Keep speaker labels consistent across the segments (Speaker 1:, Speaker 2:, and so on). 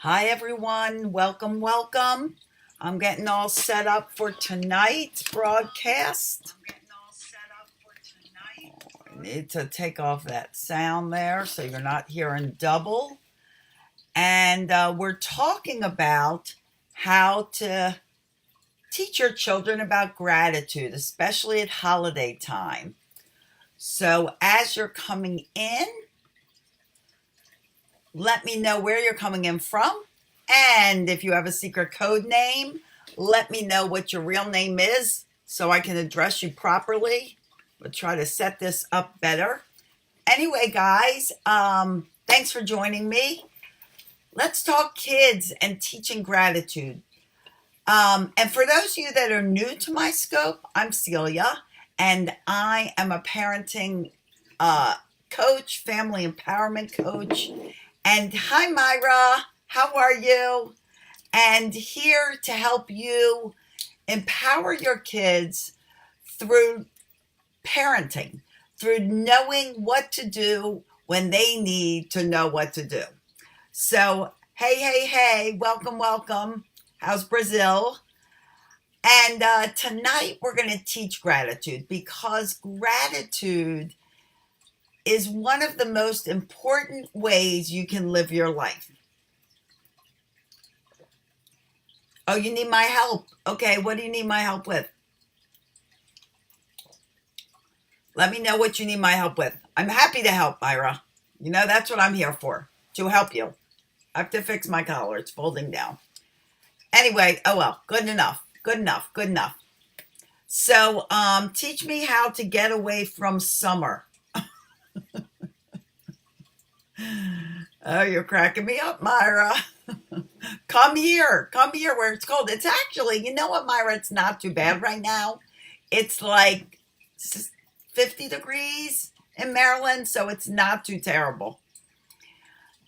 Speaker 1: Hi, everyone. Welcome, welcome. I'm getting all set up for tonight's broadcast. I need to take off that sound there so you're not hearing double. And we're talking about how to teach your children about gratitude, especially at holiday time. So, as you're coming in, let me know where you're coming in from. And if you have a secret code name, let me know what your real name is so I can address you properly. We'll try to set this up better. Anyway, guys, thanks for joining me. Let's talk kids and teaching gratitude. And for those of you that are new to my scope, I'm Celia, and I am a parenting coach, family empowerment coach. And hi, Myra. How are you? And here to help you empower your kids through parenting, through knowing what to do when they need to know what to do. So, hey, welcome, welcome. How's Brazil? And tonight we're going to teach gratitude because gratitude is one of the most important ways you can live your life. Oh, you need my help. Okay, what do you need my help with? Let me know what you need my help with. I'm happy to help, Myra. You know, that's what I'm here for, to help you. I have to fix my collar. It's folding down. Anyway, oh well, good enough. So, teach me how to get away from summer. Oh, you're cracking me up, Myra. Come here where it's cold. It's actually, you know what, Myra? It's not too bad right now. It's like 50 degrees in Maryland, so it's not too terrible.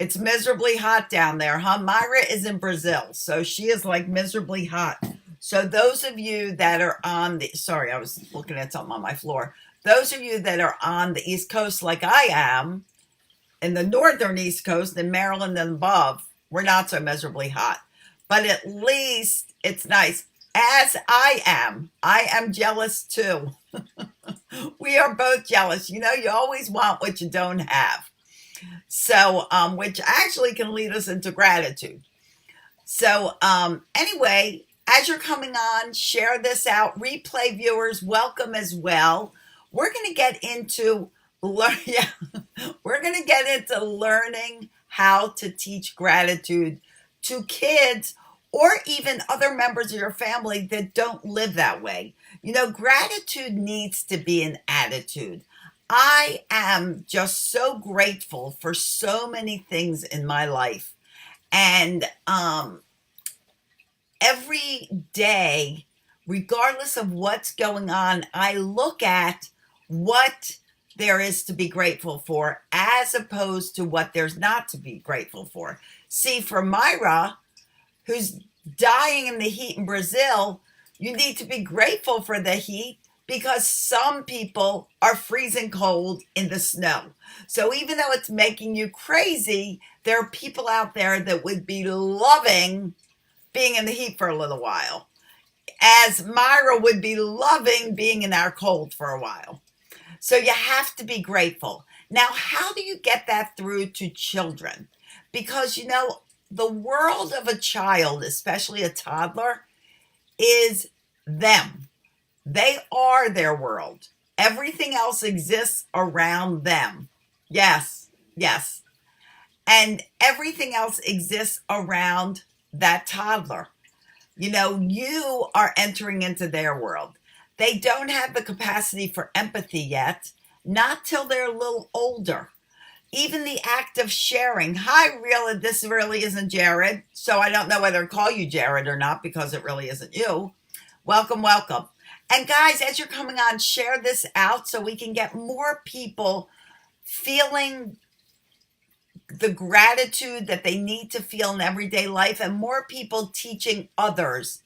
Speaker 1: It's miserably hot down there, huh? Myra is in Brazil, so she is like miserably hot. So those of you that are on the, sorry, I was looking at something on my floor. Those of you that are on the East Coast like I am, in the northern East Coast, in Maryland and above, we're not so miserably hot. But at least it's nice. As I am jealous too. We are both jealous. You know, you always want what you don't have. So, which actually can lead us into gratitude. So, anyway, as you're coming on, share this out. Replay viewers, welcome as well. We're going to get into we're going to get into learning how to teach gratitude to kids or even other members of your family that don't live that way. You know, gratitude needs to be an attitude. I am just so grateful for so many things in my life. And every day, regardless of what's going on, I look at what there is to be grateful for as opposed to what there's not to be grateful for. See, for Myra, who's dying in the heat in Brazil, you need to be grateful for the heat because some people are freezing cold in the snow. So even though it's making you crazy, there are people out there that would be loving being in the heat for a little while, as Myra would be loving being in our cold for a while. So you have to be grateful. Now, how do you get that through to children? Because, you know, the world of a child, especially a toddler, is them. They are their world. Everything else exists around them. Yes. And everything else exists around that toddler. You know, you are entering into their world. They don't have the capacity for empathy yet, not till they're a little older. Even the act of sharing. Hi, really, this really isn't Jared. So I don't know whether to call you Jared or not because it really isn't you. Welcome. And guys, as you're coming on, share this out so we can get more people feeling the gratitude that they need to feel in everyday life and more people teaching others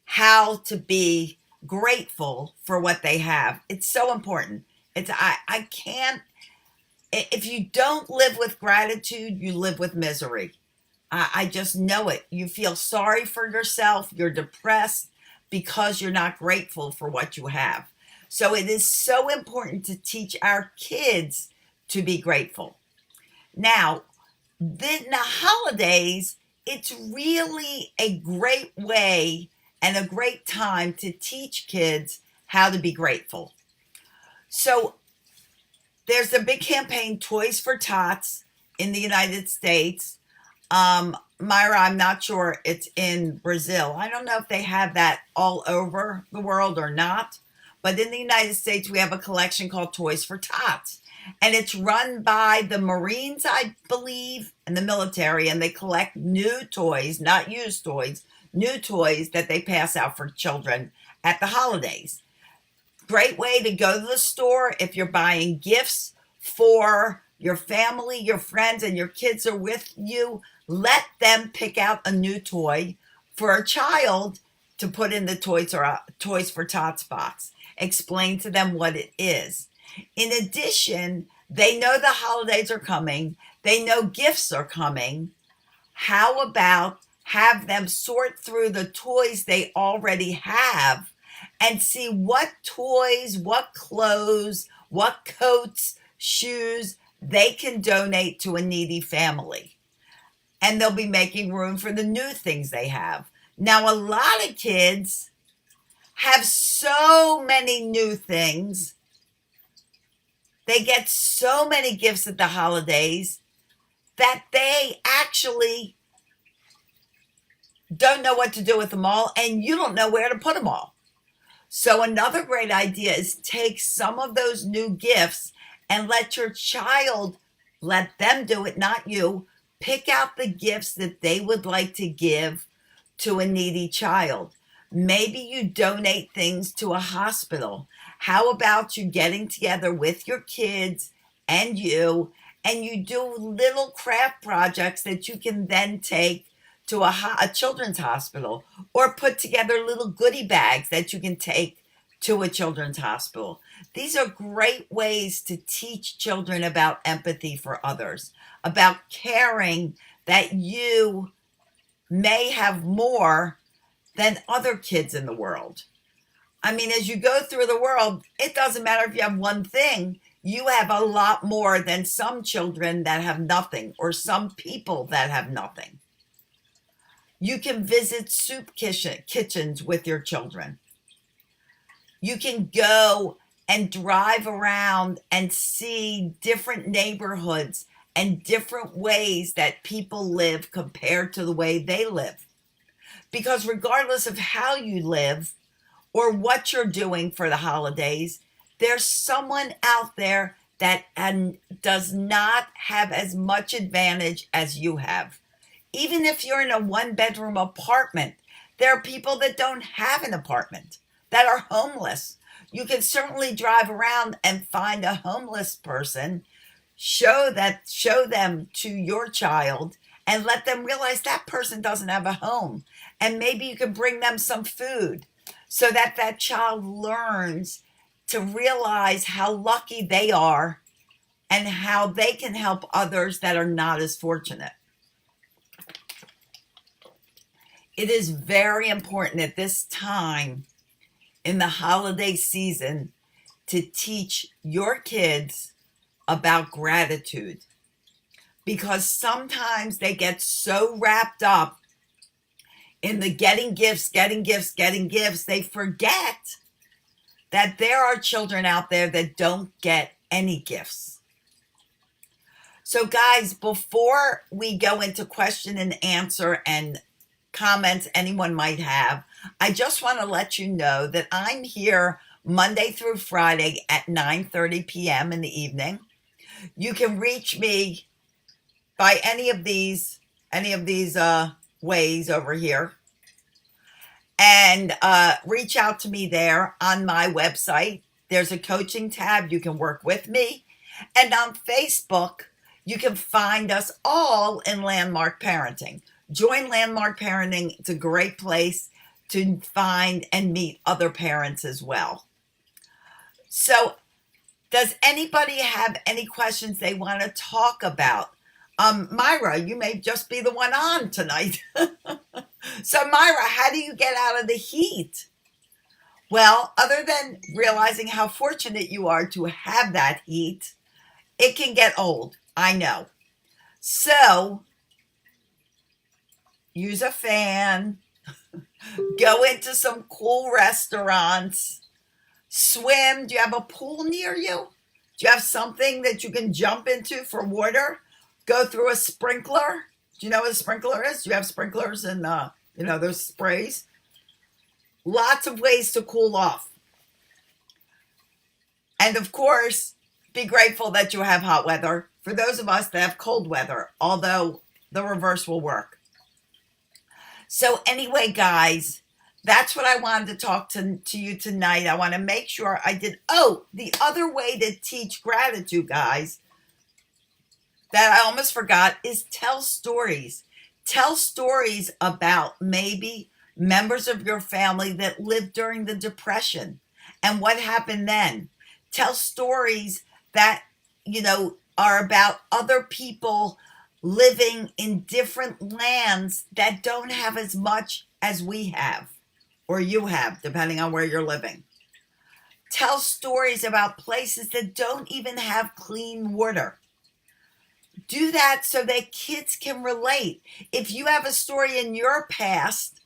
Speaker 1: how to be grateful for what they have. It's so important. I can't, if you don't live with gratitude, you live with misery. I just know it. You feel sorry for yourself. You're depressed because you're not grateful for what you have. So it is so important to teach our kids to be grateful. Now, then the holidays, it's really a great way and a great time to teach kids how to be grateful. So there's a big campaign, Toys for Tots, in the United States. Myra, I'm not sure it's in Brazil. I don't know if they have that all over the world or not. But in the United States, we have a collection called Toys for Tots. And it's run by the Marines, I believe, and the military. And they collect new toys, not used toys, new toys that they pass out for children at the holidays. Great way to go to the store if you're buying gifts for your family, your friends, and your kids are with you. Let them pick out a new toy for a child to put in the Toys for Tots box. Explain to them what it is. In addition, they know the holidays are coming. They know gifts are coming. How about have them sort through the toys they already have and see what toys, what clothes, what coats, shoes they can donate to a needy family. And they'll be making room for the new things they have. Now, a lot of kids have so many new things. They get so many gifts at the holidays that they actually don't know what to do with them all, and you don't know where to put them all. So another great idea is take some of those new gifts and let your child, let them do it, not you. Pick out the gifts that they would like to give to a needy child. Maybe you donate things to a hospital. How about you getting together with your kids and you do little craft projects that you can then take to a children's hospital, or put together little goodie bags that you can take to a children's hospital. These are great ways to teach children about empathy for others, about caring that you may have more than other kids in the world. I mean, as you go through the world, it doesn't matter if you have one thing. You have a lot more than some children that have nothing, or some people that have nothing. You can visit soup kitchens with your children. You can go and drive around and see different neighborhoods and different ways that people live compared to the way they live. Because regardless of how you live or what you're doing for the holidays, there's someone out there that does not have as much advantage as you have. Even if you're in a one-bedroom apartment, there are people that don't have an apartment, that are homeless. You can certainly drive around and find a homeless person, show them to your child, and let them realize that person doesn't have a home. And maybe you can bring them some food so that that child learns to realize how lucky they are and how they can help others that are not as fortunate. It is very important at this time in the holiday season to teach your kids about gratitude, because sometimes they get so wrapped up in the getting gifts, they forget that there are children out there that don't get any gifts. So guys, before we go into question and answer and comments anyone might have, I just want to let you know that I'm here Monday through Friday at 9:30 p.m. in the evening. You can reach me by any of these ways over here, and reach out to me there on my website. There's a coaching tab. You can work with me, and on Facebook you can find us all in Landmark Parenting. Join Landmark Parenting. It's a great place to find and meet other parents as well. So, does anybody have any questions they want to talk about? Myra, you may just be the one on tonight. So, Myra, how do you get out of the heat? Well, other than realizing how fortunate you are to have that heat, it can get old. I know. So, use a fan, go into some cool restaurants, swim. Do you have a pool near you? Do you have something that you can jump into for water? Go through a sprinkler. Do you know what a sprinkler is? Do you have sprinklers and those sprays? Lots of ways to cool off. And of course, be grateful that you have hot weather. For those of us that have cold weather, although the reverse will work. So anyway, guys, that's what I wanted to talk to you tonight. I want to make sure I did. Oh, the other way to teach gratitude, guys, that I almost forgot is tell stories. Tell stories about maybe members of your family that lived during the Depression and what happened then. Tell stories that, are about other people living in different lands that don't have as much as we have or you have, depending on where you're living. Tell stories about places that don't even have clean water. Do that so that kids can relate. If you have a story in your past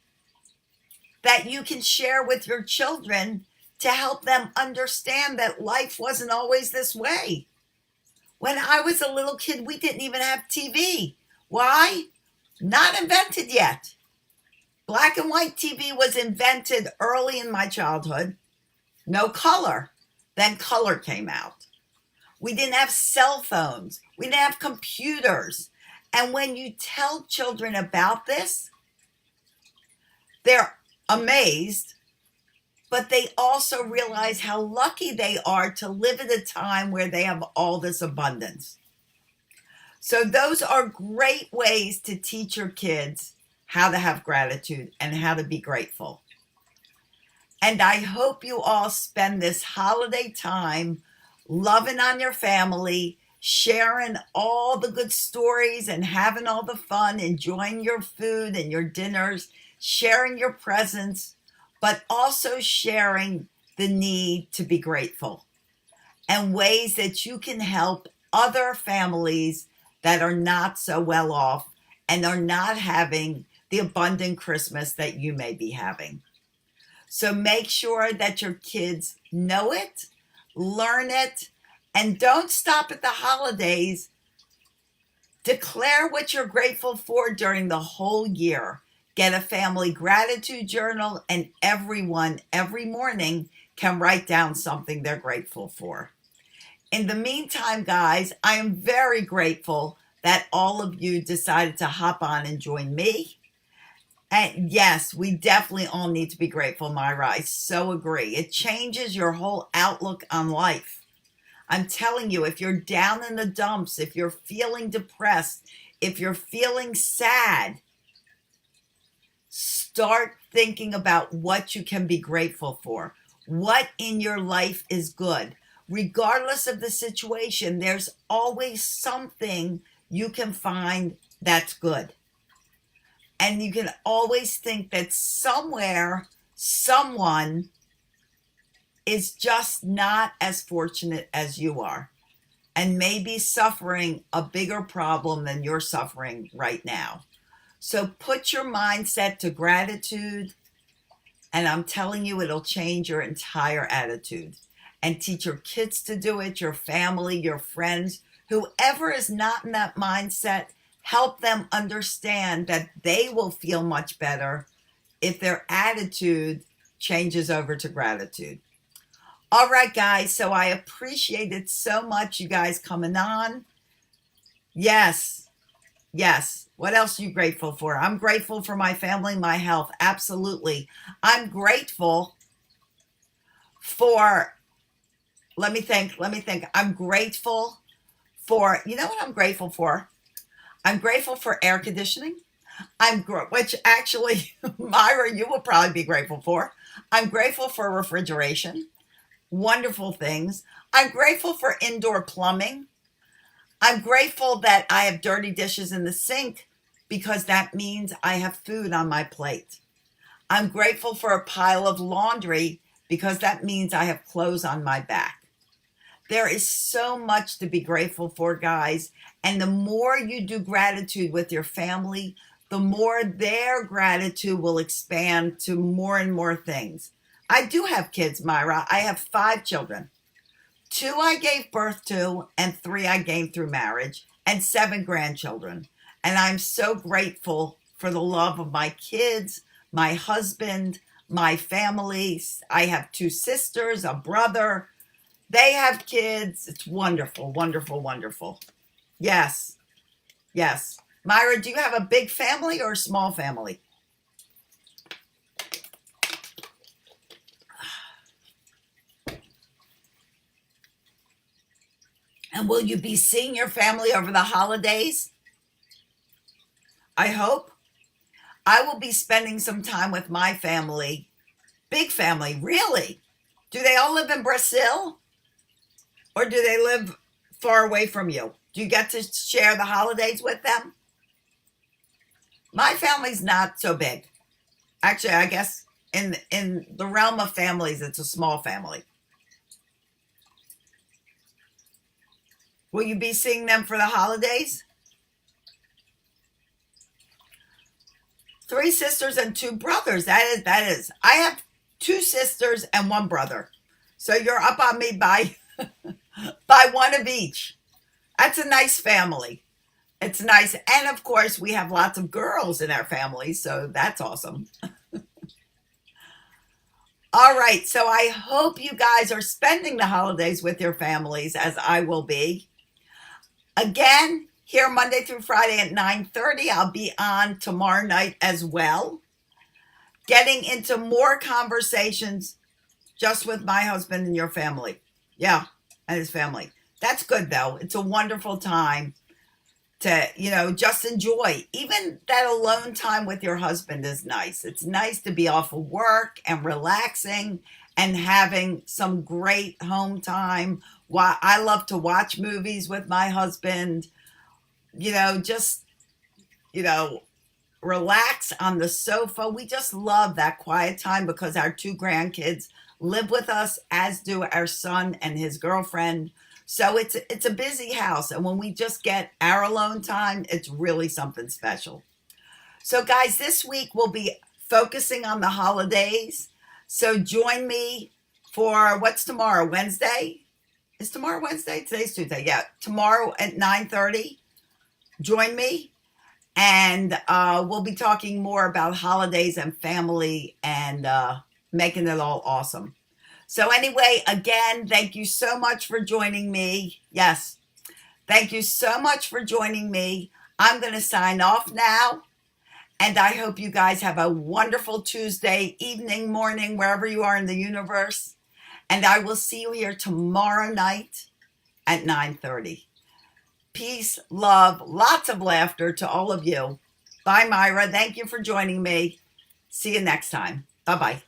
Speaker 1: that you can share with your children to help them understand that life wasn't always this way. When I was a little kid, we didn't even have TV. Why? Not invented yet. Black and white TV was invented early in my childhood. No color. Then color came out. We didn't have cell phones. We didn't have computers. And when you tell children about this, they're amazed, but they also realize how lucky they are to live at a time where they have all this abundance. So those are great ways to teach your kids how to have gratitude and how to be grateful. And I hope you all spend this holiday time loving on your family, sharing all the good stories and having all the fun, enjoying your food and your dinners, sharing your presents, but also sharing the need to be grateful and ways that you can help other families that are not so well off and are not having the abundant Christmas that you may be having. So make sure that your kids know it, learn it, and don't stop at the holidays. Declare what you're grateful for during the whole year. Get a family gratitude journal, and everyone, every morning, can write down something they're grateful for. In the meantime, guys, I am very grateful that all of you decided to hop on and join me. And yes, we definitely all need to be grateful, Myra. I so agree. It changes your whole outlook on life. I'm telling you, if you're down in the dumps, if you're feeling depressed, if you're feeling sad, start thinking about what you can be grateful for. What in your life is good? Regardless of the situation, there's always something you can find that's good. And you can always think that somewhere, someone is just not as fortunate as you are and maybe suffering a bigger problem than you're suffering right now. So put your mindset to gratitude, and I'm telling you, it'll change your entire attitude. And teach your kids to do it, your family, your friends, whoever is not in that mindset, help them understand that they will feel much better if their attitude changes over to gratitude. All right, guys, so I appreciate it so much, you guys coming on. Yes. What else are you grateful for? I'm grateful for my family, my health. Absolutely. I'm grateful for, let me think. I'm grateful for, you know what I'm grateful for? I'm grateful for air conditioning. Which actually, Myra, you will probably be grateful for. I'm grateful for refrigeration. Wonderful things. I'm grateful for indoor plumbing. I'm grateful that I have dirty dishes in the sink because that means I have food on my plate. I'm grateful for a pile of laundry because that means I have clothes on my back. There is so much to be grateful for, guys. And the more you do gratitude with your family, the more their gratitude will expand to more and more things. I do have kids, Myra. I have 5 children. 2 I gave birth to, and 3 I gained through marriage, and 7 grandchildren. And I'm so grateful for the love of my kids, my husband, my family. I have 2 sisters, a brother. They have kids. It's wonderful, wonderful, wonderful. Yes, yes. Myra, do you have a big family or a small family? And will you be seeing your family over the holidays? I hope. I will be spending some time with my family. Big family, really? Do they all live in Brazil? Or do they live far away from you? Do you get to share the holidays with them? My family's not so big. Actually, I guess in the realm of families, it's a small family. Will you be seeing them for the holidays? 3 sisters and 2 brothers. That is. I have 2 sisters and 1 brother. So you're up on me by by 1 of each. That's a nice family. It's nice. And of course, we have lots of girls in our family, so that's awesome. All right. So I hope you guys are spending the holidays with your families, as I will be. Again, here Monday through Friday at 9:30. I'll be on tomorrow night as well, getting into more conversations just with my husband and your family. Yeah, and his family. That's good, though. It's a wonderful time to, just enjoy. Even that alone time with your husband is nice. It's nice to be off of work and relaxing and having some great home time. I love to watch movies with my husband, just, relax on the sofa. We just love that quiet time because our 2 grandkids live with us, as do our son and his girlfriend. So it's a busy house. And when we just get our alone time, it's really something special. So guys, this week we'll be focusing on the holidays. So join me for what's tomorrow? Wednesday? Is tomorrow Wednesday? Today's Tuesday. Yeah. Tomorrow at 9:30. Join me. And we'll be talking more about holidays and family and making it all awesome. So anyway, again, thank you so much for joining me. Yes, thank you so much for joining me. I'm going to sign off now. And I hope you guys have a wonderful Tuesday evening, morning, wherever you are in the universe. And I will see you here tomorrow night at 9:30. Peace, love, lots of laughter to all of you. Bye, Myra. Thank you for joining me. See you next time. Bye-bye.